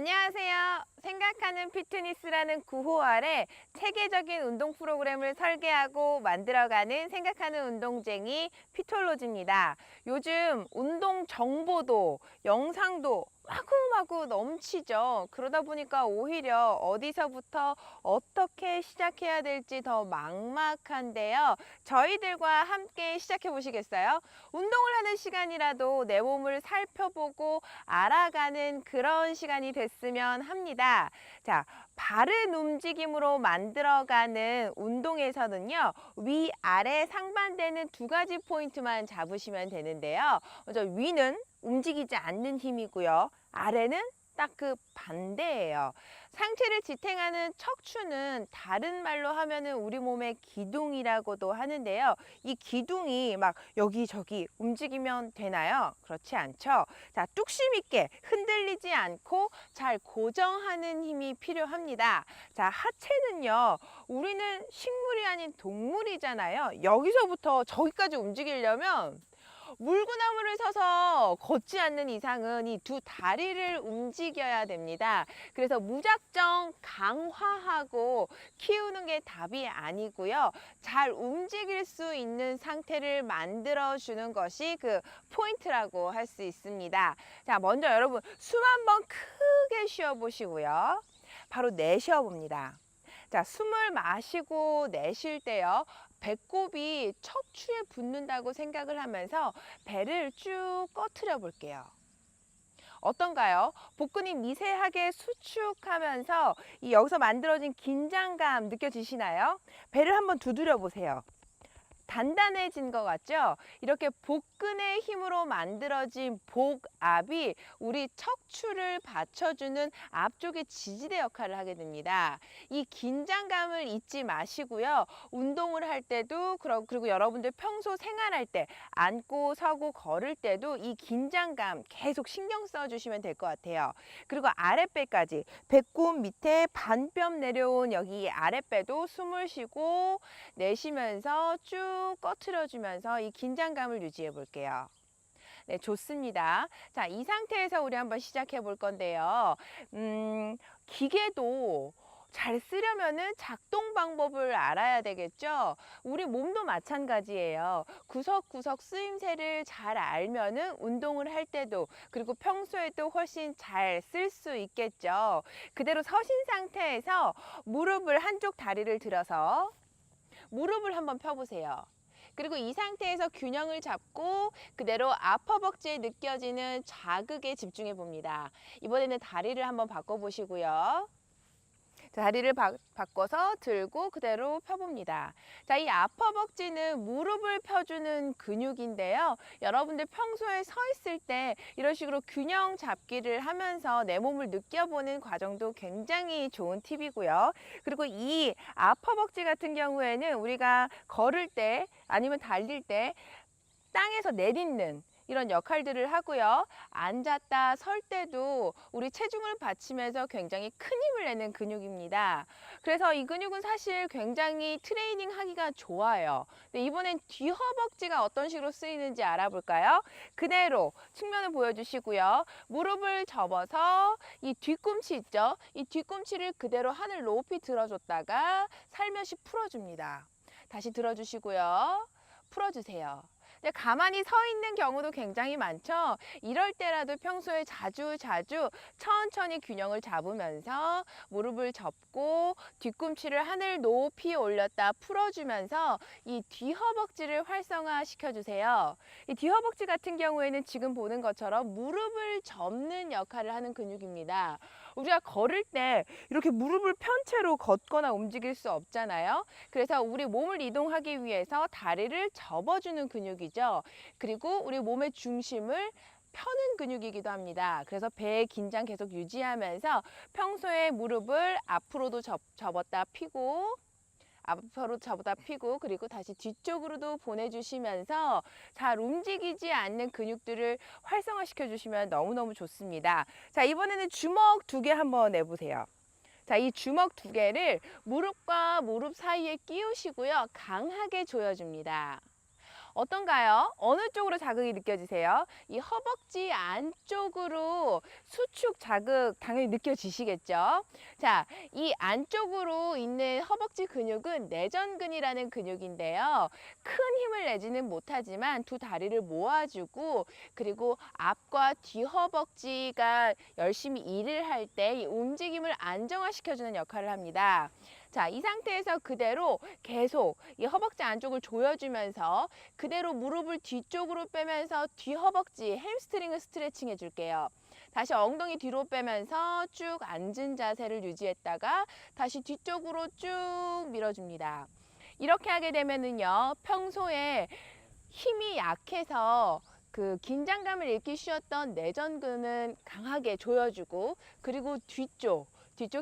안녕하세요. 생각하는 피트니스라는 구호 아래 체계적인 운동 프로그램을 설계하고 만들어가는 생각하는 운동쟁이 피톨로지입니다. 요즘 운동 정보도 영상도 마구마구 넘치죠. 그러다 보니까 오히려 어디서부터 어떻게 시작해야 될지 더 막막한데요. 저희들과 함께 시작해 보시겠어요? 운동을 하는 시간이라도 내 몸을 살펴보고 알아가는 그런 시간이 됐으면 합니다. 자, 바른 움직임으로 만들어가는 운동에서는요, 위아래 상반되는 두 가지 포인트만 잡으시면 되는데요. 먼저 위는 움직이지 않는 힘이고요. 아래는 딱 그 반대예요. 상체를 지탱하는 척추는 다른 말로 하면은 우리 몸의 기둥이라고도 하는데요. 이 기둥이 막 여기저기 움직이면 되나요? 그렇지 않죠. 자, 뚝심 있게 흔들리지 않고 잘 고정하는 힘이 필요합니다. 자, 하체는요, 우리는 식물이 아닌 동물이잖아요. 여기서부터 저기까지 움직이려면 물구나무를 서서 걷지 않는 이상은 이 두 다리를 움직여야 됩니다. 그래서 무작정 강화하고 키우는 게 답이 아니고요. 잘 움직일 수 있는 상태를 만들어주는 것이 그 포인트라고 할 수 있습니다. 자, 먼저 여러분 숨 한번 크게 쉬어보시고요. 바로 내쉬어 봅니다. 자, 숨을 마시고 내쉴 때요. 배꼽이 척추에 붙는다고 생각을 하면서 배를 쭉 꺼트려 볼게요. 어떤가요? 복근이 미세하게 수축하면서 여기서 만들어진 긴장감 느껴지시나요? 배를 한번 두드려 보세요. 단단해진 것 같죠? 이렇게 복근의 힘으로 만들어진 복압이 우리 척추를 받쳐주는 앞쪽의 지지대 역할을 하게 됩니다. 이 긴장감을 잊지 마시고요. 운동을 할 때도 그리고 여러분들 평소 생활할 때 앉고 서고 걸을 때도 이 긴장감 계속 신경 써주시면 될 것 같아요. 그리고 아랫배까지 배꼽 밑에 반뼘 내려온 여기 아랫배도 숨을 쉬고 내쉬면서 쭉 꺼트려 주면서 이 긴장감을 유지해 볼게요. 네, 좋습니다. 자, 이 상태에서 우리 한번 시작해 볼 건데요. 기계도 잘 쓰려면은 작동 방법을 알아야 되겠죠? 우리 몸도 마찬가지예요. 구석구석 쓰임새를 잘 알면은 운동을 할 때도 그리고 평소에도 훨씬 잘 쓸 수 있겠죠. 그대로 서신 상태에서 무릎을 한쪽 다리를 들어서 무릎을 한번 펴보세요. 그리고 이 상태에서 균형을 잡고 그대로 아퍼벅지에 느껴지는 자극에 집중해 봅니다. 이번에는 다리를 한번 바꿔보시고요. 다리를 바꿔서 들고 그대로 펴봅니다. 자, 이 아퍼벅지는 무릎을 펴주는 근육인데요. 여러분들 평소에 서 있을 때 이런 식으로 균형 잡기를 하면서 내 몸을 느껴보는 과정도 굉장히 좋은 팁이고요. 그리고 이 아퍼벅지 같은 경우에는 우리가 걸을 때 아니면 달릴 때 땅에서 내딛는 이런 역할들을 하고요. 앉았다 설 때도 우리 체중을 받치면서 굉장히 큰 힘을 내는 근육입니다. 그래서 이 근육은 사실 굉장히 트레이닝 하기가 좋아요. 근데 이번엔 뒤허벅지가 어떤 식으로 쓰이는지 알아볼까요? 그대로 측면을 보여주시고요. 무릎을 접어서 이 뒤꿈치 있죠? 이 뒤꿈치를 그대로 하늘 높이 들어줬다가 살며시 풀어줍니다. 다시 들어주시고요. 풀어주세요. 근데 가만히 서 있는 경우도 굉장히 많죠. 이럴 때라도 평소에 자주 천천히 균형을 잡으면서 무릎을 접고 뒤꿈치를 하늘 높이 올렸다 풀어주면서 이 뒤허벅지를 활성화 시켜주세요. 이 뒤허벅지 같은 경우에는 지금 보는 것처럼 무릎을 접는 역할을 하는 근육입니다. 우리가 걸을 때 이렇게 무릎을 편 채로 걷거나 움직일 수 없잖아요. 그래서 우리 몸을 이동하기 위해서 다리를 접어주는 근육이죠. 그리고 우리 몸의 중심을 펴는 근육이기도 합니다. 그래서 배의 긴장 계속 유지하면서 평소에 무릎을 앞으로도 접었다 펴고 앞으로 접었다 펴고 그리고 다시 뒤쪽으로도 보내주시면서 잘 움직이지 않는 근육들을 활성화시켜 주시면 너무너무 좋습니다. 자, 이번에는 주먹 2개 한번 내보세요. 자, 이 주먹 2개를 무릎과 무릎 사이에 끼우시고요. 강하게 조여줍니다. 어떤가요? 어느 쪽으로 자극이 느껴지세요? 이 허벅지 안쪽으로 수축 자극 당연히 느껴지시겠죠? 자, 이 안쪽으로 있는 허벅지 근육은 내전근이라는 근육인데요. 큰 힘을 내지는 못하지만 두 다리를 모아주고 그리고 앞과 뒤 허벅지가 열심히 일을 할 때 이 움직임을 안정화시켜주는 역할을 합니다. 자, 이 상태에서 그대로 계속 이 허벅지 안쪽을 조여주면서 그대로 무릎을 뒤쪽으로 빼면서 뒤 허벅지 햄스트링을 스트레칭 해줄게요. 다시 엉덩이 뒤로 빼면서 쭉 앉은 자세를 유지했다가 다시 뒤쪽으로 쭉 밀어줍니다. 이렇게 하게 되면은요, 평소에 힘이 약해서 그 긴장감을 잃기 쉬웠던 내전근은 강하게 조여주고 그리고 뒤쪽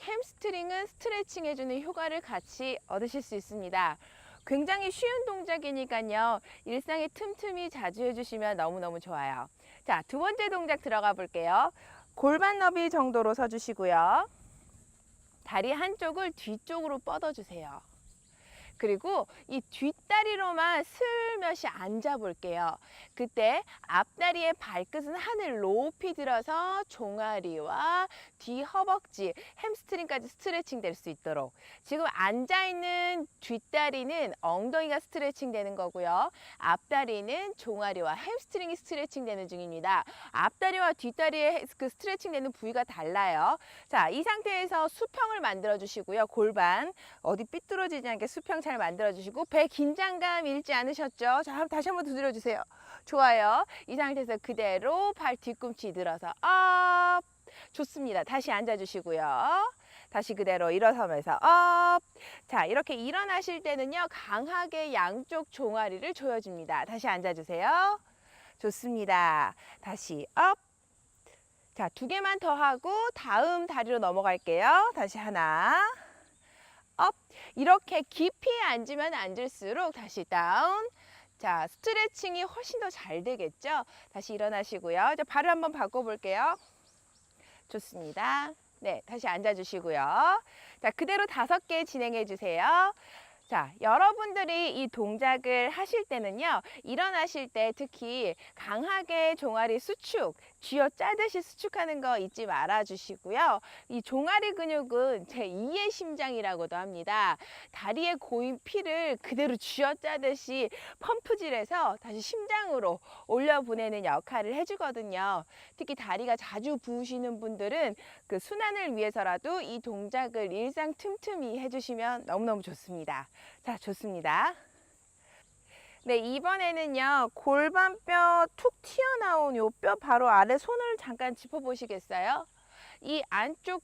햄스트링은 스트레칭 해주는 효과를 같이 얻으실 수 있습니다. 굉장히 쉬운 동작이니까요. 일상에 틈틈이 자주 해주시면 너무너무 좋아요. 자, 두 번째 동작 들어가 볼게요. 골반 너비 정도로 서주시고요. 다리 한쪽을 뒤쪽으로 뻗어주세요. 그리고 이 뒷다리로만 슬며시 앉아 볼게요. 그때 앞다리의 발끝은 하늘 높이 들어서 종아리와 뒤 허벅지, 햄스트링까지 스트레칭 될 수 있도록. 지금 앉아있는 뒷다리는 엉덩이가 스트레칭 되는 거고요. 앞다리는 종아리와 햄스트링이 스트레칭 되는 중입니다. 앞다리와 뒷다리의 그 스트레칭 되는 부위가 달라요. 자, 이 상태에서 수평을 만들어 주시고요. 골반 어디 삐뚤어지지 않게 수평 잘 만들어 주시고 배 긴장감 잃지 않으셨죠? 자, 다시 한번 두드려 주세요. 좋아요. 이 상태에서 그대로 발 뒤꿈치 들어서 업. 좋습니다. 다시 앉아 주시고요. 다시 그대로 일어서면서 업. 자, 이렇게 일어나실 때는요, 강하게 양쪽 종아리를 조여줍니다. 다시 앉아 주세요. 좋습니다. 다시 업. 자, 두 개만 더 하고 다음 다리로 넘어갈게요. 다시 하나. 업. 이렇게 깊이 앉으면 앉을수록 다시 다운. 자, 스트레칭이 훨씬 더 잘 되겠죠? 다시 일어나시고요. 이제 발을 한번 바꿔볼게요. 좋습니다. 네, 다시 앉아주시고요. 자, 그대로 5개 진행해 주세요. 자, 여러분들이 이 동작을 하실 때는요, 일어나실 때 특히 강하게 종아리 수축, 쥐어 짜듯이 수축하는 거 잊지 말아 주시고요. 이 종아리 근육은 제2의 심장이라고도 합니다. 다리에 고인 피를 그대로 쥐어 짜듯이 펌프질해서 다시 심장으로 올려보내는 역할을 해주거든요. 특히 다리가 자주 부으시는 분들은 그 순환을 위해서라도 이 동작을 일상 틈틈이 해주시면 너무너무 좋습니다. 자, 좋습니다. 네, 이번에는요, 골반뼈 툭 튀어나온 요 뼈 바로 아래 손을 잠깐 짚어보시겠어요? 이 안쪽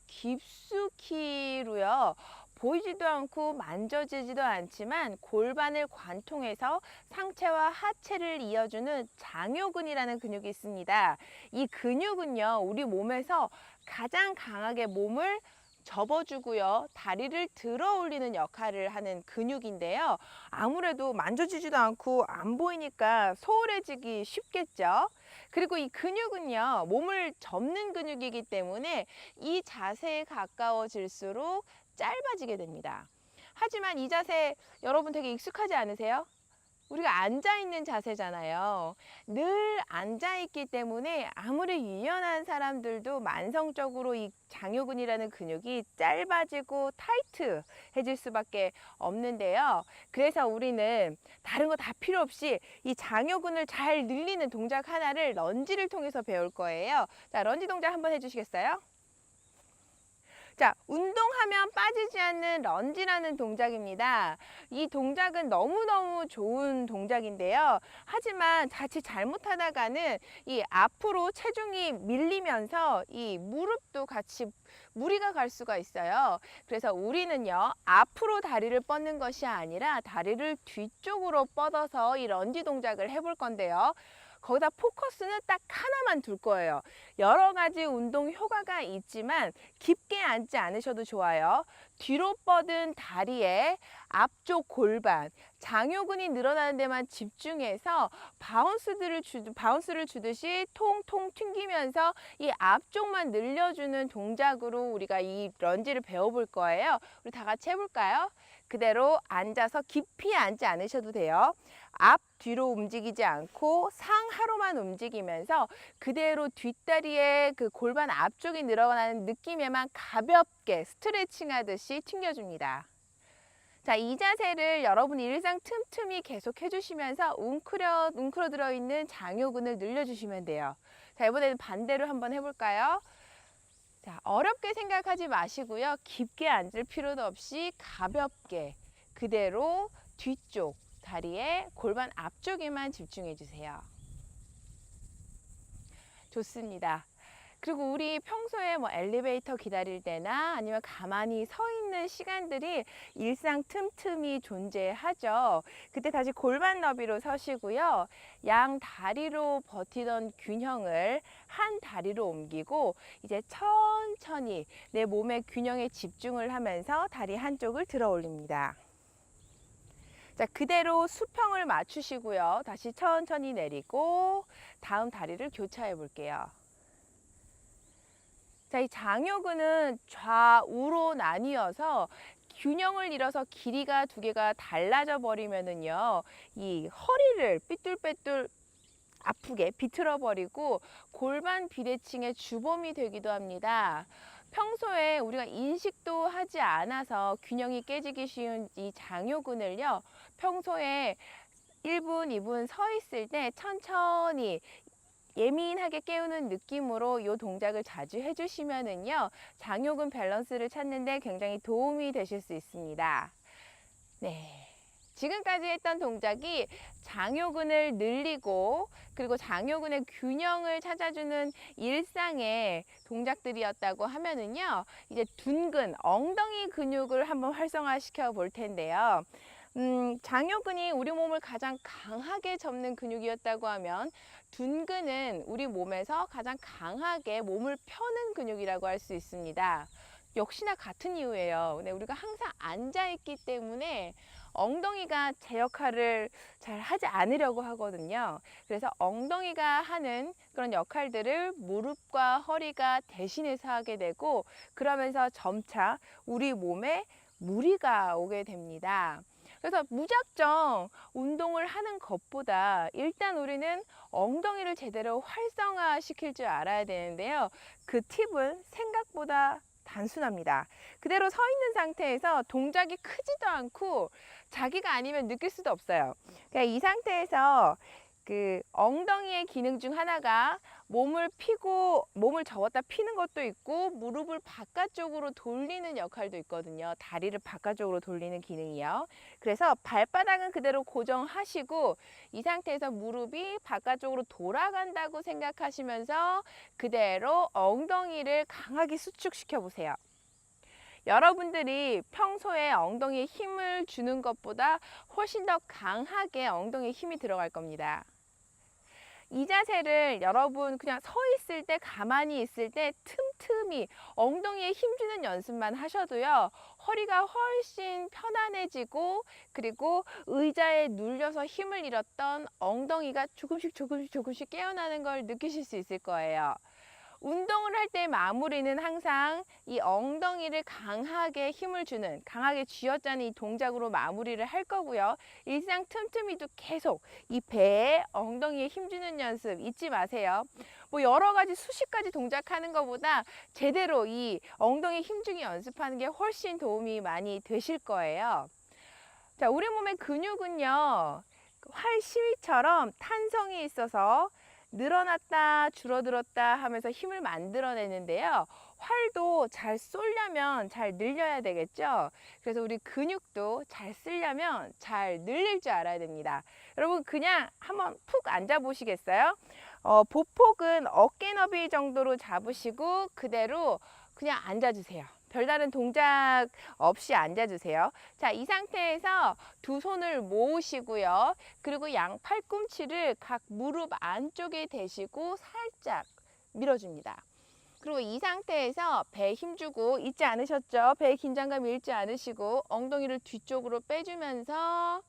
깊숙이로요, 보이지도 않고 만져지지도 않지만 골반을 관통해서 상체와 하체를 이어주는 장요근이라는 근육이 있습니다. 이 근육은요, 우리 몸에서 가장 강하게 몸을 접어주고요, 다리를 들어 올리는 역할을 하는 근육인데요. 아무래도 만져지지도 않고 안 보이니까 소홀해지기 쉽겠죠. 그리고 이 근육은요, 몸을 접는 근육이기 때문에 이 자세에 가까워질수록 짧아지게 됩니다. 하지만 이 자세 여러분 되게 익숙하지 않으세요? 우리가 앉아있는 자세잖아요. 늘 앉아있기 때문에 아무리 유연한 사람들도 만성적으로 이 장요근이라는 근육이 짧아지고 타이트해질 수밖에 없는데요. 그래서 우리는 다른 거 다 필요 없이 이 장요근을 잘 늘리는 동작 하나를 런지를 통해서 배울 거예요. 자, 런지 동작 한번 해주시겠어요? 자, 운동하면 빠지지 않는 런지라는 동작입니다. 이 동작은 너무너무 좋은 동작인데요. 하지만 자칫 잘못하다가는 이 앞으로 체중이 밀리면서 이 무릎도 같이 무리가 갈 수가 있어요. 그래서 우리는요, 앞으로 다리를 뻗는 것이 아니라 다리를 뒤쪽으로 뻗어서 이 런지 동작을 해볼 건데요. 거기다 포커스는 딱 하나만 둘 거예요. 여러 가지 운동 효과가 있지만 깊게 앉지 않으셔도 좋아요. 뒤로 뻗은 다리에 앞쪽 골반, 장요근이 늘어나는 데만 집중해서 바운스를 주듯이 통통 튕기면서 이 앞쪽만 늘려주는 동작으로 우리가 이 런지를 배워볼 거예요. 우리 다 같이 해볼까요? 그대로 앉아서 깊이 앉지 않으셔도 돼요. 앞, 뒤로 움직이지 않고 상하로만 움직이면서 그대로 뒷다리에 그 골반 앞쪽이 늘어나는 느낌에만 가볍게 스트레칭 하듯이 튕겨줍니다. 자, 이 자세를 여러분 일상 틈틈이 계속 해주시면서 웅크려 들어있는 장요근을 늘려주시면 돼요. 자, 이번에는 반대로 한번 해볼까요? 자, 어렵게 생각하지 마시고요. 깊게 앉을 필요도 없이 가볍게 그대로 뒤쪽 다리에 골반 앞쪽에만 집중해 주세요. 좋습니다. 그리고 우리 평소에 뭐 엘리베이터 기다릴 때나 아니면 가만히 서 있는 시간들이 일상 틈틈이 존재하죠. 그때 다시 골반 너비로 서시고요. 양 다리로 버티던 균형을 한 다리로 옮기고 이제 천천히 내 몸의 균형에 집중을 하면서 다리 한쪽을 들어 올립니다. 자, 그대로 수평을 맞추시고요. 다시 천천히 내리고 다음 다리를 교차해 볼게요. 자, 이 장요근은 좌우로 나뉘어서 균형을 잃어서 길이가 두 개가 달라져 버리면은요, 이 허리를 삐뚤빼뚤 아프게 비틀어 버리고 골반 비대칭의 주범이 되기도 합니다. 평소에 우리가 인식도 하지 않아서 균형이 깨지기 쉬운 이 장요근을요, 평소에 1분, 2분 서 있을 때 천천히 예민하게 깨우는 느낌으로 이 동작을 자주 해주시면은요, 장요근 밸런스를 찾는 데 굉장히 도움이 되실 수 있습니다. 네. 지금까지 했던 동작이 장요근을 늘리고 그리고 장요근의 균형을 찾아주는 일상의 동작들이었다고 하면은요, 이제 둔근, 엉덩이 근육을 한번 활성화시켜 볼 텐데요. 장요근이 우리 몸을 가장 강하게 접는 근육이었다고 하면 둔근은 우리 몸에서 가장 강하게 몸을 펴는 근육이라고 할 수 있습니다. 역시나 같은 이유예요. 네, 우리가 항상 앉아 있기 때문에 엉덩이가 제 역할을 잘 하지 않으려고 하거든요. 그래서 엉덩이가 하는 그런 역할들을 무릎과 허리가 대신해서 하게 되고, 그러면서 점차 우리 몸에 무리가 오게 됩니다. 그래서 무작정 운동을 하는 것보다 일단 우리는 엉덩이를 제대로 활성화시킬 줄 알아야 되는데요. 그 팁은 생각보다 단순합니다. 그대로 서 있는 상태에서 동작이 크지도 않고 자기가 아니면 느낄 수도 없어요. 그러니까 이 상태에서 그 엉덩이의 기능 중 하나가 몸을 펴고 몸을 접었다 피는 것도 있고 무릎을 바깥쪽으로 돌리는 역할도 있거든요. 다리를 바깥쪽으로 돌리는 기능이요. 그래서 발바닥은 그대로 고정하시고 이 상태에서 무릎이 바깥쪽으로 돌아간다고 생각하시면서 그대로 엉덩이를 강하게 수축시켜 보세요. 여러분들이 평소에 엉덩이에 힘을 주는 것보다 훨씬 더 강하게 엉덩이에 힘이 들어갈 겁니다. 이 자세를 여러분 그냥 서 있을 때, 가만히 있을 때 틈틈이 엉덩이에 힘 주는 연습만 하셔도요, 허리가 훨씬 편안해지고 그리고 의자에 눌려서 힘을 잃었던 엉덩이가 조금씩 깨어나는 걸 느끼실 수 있을 거예요. 운동을 할 때 마무리는 항상 이 엉덩이를 강하게 힘을 주는, 강하게 쥐어짜는 이 동작으로 마무리를 할 거고요. 일상 틈틈이도 계속 이 배에 엉덩이에 힘 주는 연습 잊지 마세요. 뭐 여러 가지 수십 가지 동작하는 것보다 제대로 이 엉덩이 힘주기 연습하는 게 훨씬 도움이 많이 되실 거예요. 자, 우리 몸의 근육은요, 활 시위처럼 탄성이 있어서 늘어났다 줄어들었다 하면서 힘을 만들어내는데요. 활도 잘 쏘려면 잘 늘려야 되겠죠. 그래서 우리 근육도 잘 쓰려면 잘 늘릴 줄 알아야 됩니다. 여러분 그냥 한번 푹 앉아 보시겠어요? 보폭은 어깨 너비 정도로 잡으시고 그대로 그냥 앉아주세요. 별다른 동작 없이 앉아주세요. 자, 이 상태에서 두 손을 모으시고요. 그리고 양 팔꿈치를 각 무릎 안쪽에 대시고 살짝 밀어줍니다. 그리고 이 상태에서 배에 힘주고 잊지 않으셨죠? 배에 긴장감 잃지 않으시고 엉덩이를 뒤쪽으로 빼주면서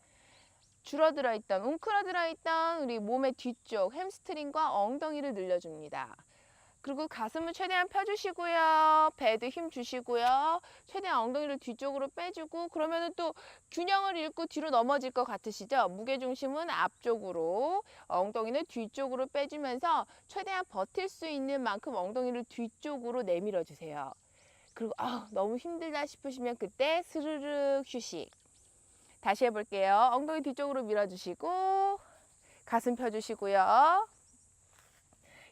줄어들어 있던, 웅크러들어 있던 우리 몸의 뒤쪽 햄스트링과 엉덩이를 늘려줍니다. 그리고 가슴을 최대한 펴주시고요. 배도 힘 주시고요. 최대한 엉덩이를 뒤쪽으로 빼주고, 그러면은 또 균형을 잃고 뒤로 넘어질 것 같으시죠? 무게중심은 앞쪽으로, 엉덩이는 뒤쪽으로 빼주면서 최대한 버틸 수 있는 만큼 엉덩이를 뒤쪽으로 내밀어 주세요. 그리고 너무 힘들다 싶으시면 그때 스르륵 휴식. 다시 해볼게요. 엉덩이 뒤쪽으로 밀어주시고 가슴 펴주시고요.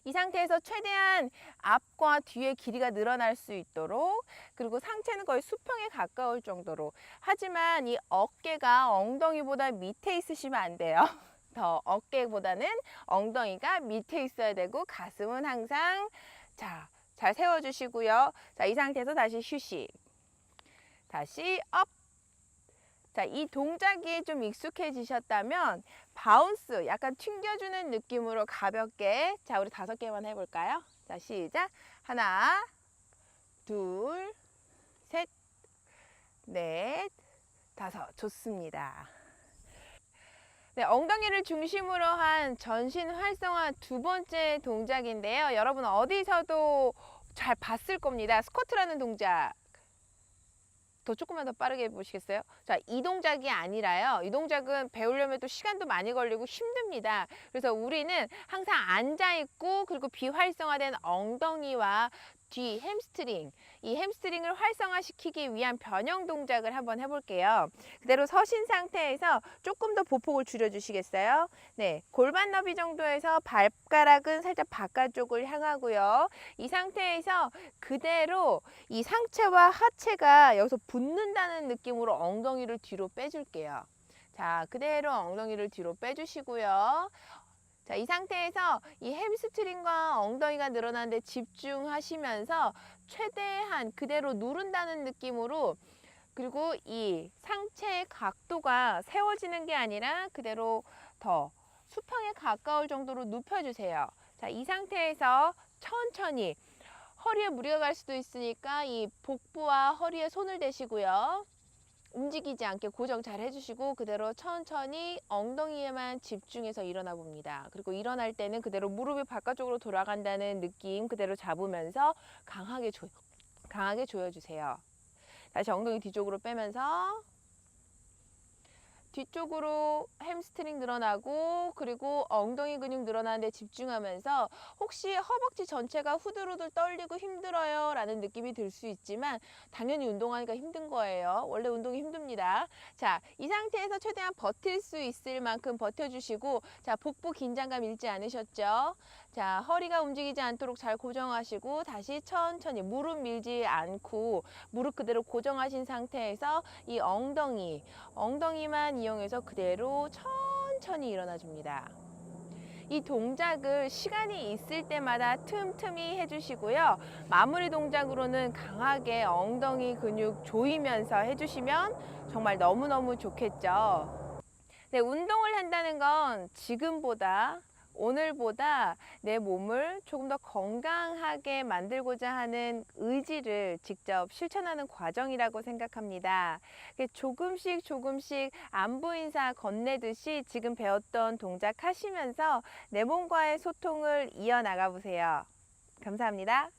이 상태에서 최대한 앞과 뒤의 길이가 늘어날 수 있도록, 그리고 상체는 거의 수평에 가까울 정도로. 하지만 이 어깨가 엉덩이보다 밑에 있으시면 안 돼요. 더 어깨보다는 엉덩이가 밑에 있어야 되고, 가슴은 항상 잘 세워주시고요. 이 상태에서 다시 휴식. 다시 업. 이 동작이 좀 익숙해지셨다면 바운스, 약간 튕겨주는 느낌으로 가볍게, 우리 5개만 해볼까요? 시작. 하나, 둘, 셋, 넷, 다섯. 좋습니다. 네, 엉덩이를 중심으로 한 전신 활성화 2번째 동작인데요. 여러분 어디서도 잘 봤을 겁니다. 스쿼트라는 동작. 조금만 더 빠르게 해보시겠어요? 이 동작이 아니라요. 이 동작은 배우려면 또 시간도 많이 걸리고 힘듭니다. 그래서 우리는 항상 앉아있고, 그리고 비활성화된 엉덩이와 뒤 햄스트링, 이 햄스트링을 활성화시키기 위한 변형 동작을 한번 해볼게요. 그대로 서신 상태에서 조금 더 보폭을 줄여주시겠어요? 네, 골반 너비 정도에서 발가락은 살짝 바깥쪽을 향하고요. 이 상태에서 그대로 이 상체와 하체가 여기서 붙는다는 느낌으로 엉덩이를 뒤로 빼줄게요. 그대로 엉덩이를 뒤로 빼주시고요. 이 상태에서 이 햄스트링과 엉덩이가 늘어나는 데 집중하시면서 최대한 그대로 누른다는 느낌으로, 그리고 이 상체의 각도가 세워지는 게 아니라 그대로 더 수평에 가까울 정도로 눕혀주세요. 이 상태에서 천천히, 허리에 무리가 갈 수도 있으니까 이 복부와 허리에 손을 대시고요. 움직이지 않게 고정 잘 해주시고, 그대로 천천히 엉덩이에만 집중해서 일어나 봅니다. 그리고 일어날 때는 그대로 무릎이 바깥쪽으로 돌아간다는 느낌 그대로 잡으면서 강하게 조여주세요. 다시 엉덩이 뒤쪽으로 빼면서 뒤쪽으로 햄스트링 늘어나고, 그리고 엉덩이 근육 늘어나는 데 집중하면서, 혹시 허벅지 전체가 후들후들 떨리고 힘들어요 라는 느낌이 들 수 있지만 당연히 운동하니까 힘든 거예요. 원래 운동이 힘듭니다. 이 상태에서 최대한 버틸 수 있을 만큼 버텨주시고, 복부 긴장감 잃지 않으셨죠? 허리가 움직이지 않도록 잘 고정하시고, 다시 천천히 무릎 밀지 않고 무릎 그대로 고정하신 상태에서 이 엉덩이만 이용해서 그대로 천천히 일어나 줍니다. 이 동작을 시간이 있을 때마다 틈틈이 해주시고요. 마무리 동작으로는 강하게 엉덩이 근육 조이면서 해주시면 정말 너무너무 좋겠죠. 네, 운동을 한다는 건 지금보다, 오늘보다 내 몸을 조금 더 건강하게 만들고자 하는 의지를 직접 실천하는 과정이라고 생각합니다. 조금씩 안부 인사 건네듯이 지금 배웠던 동작 하시면서 내 몸과의 소통을 이어나가 보세요. 감사합니다.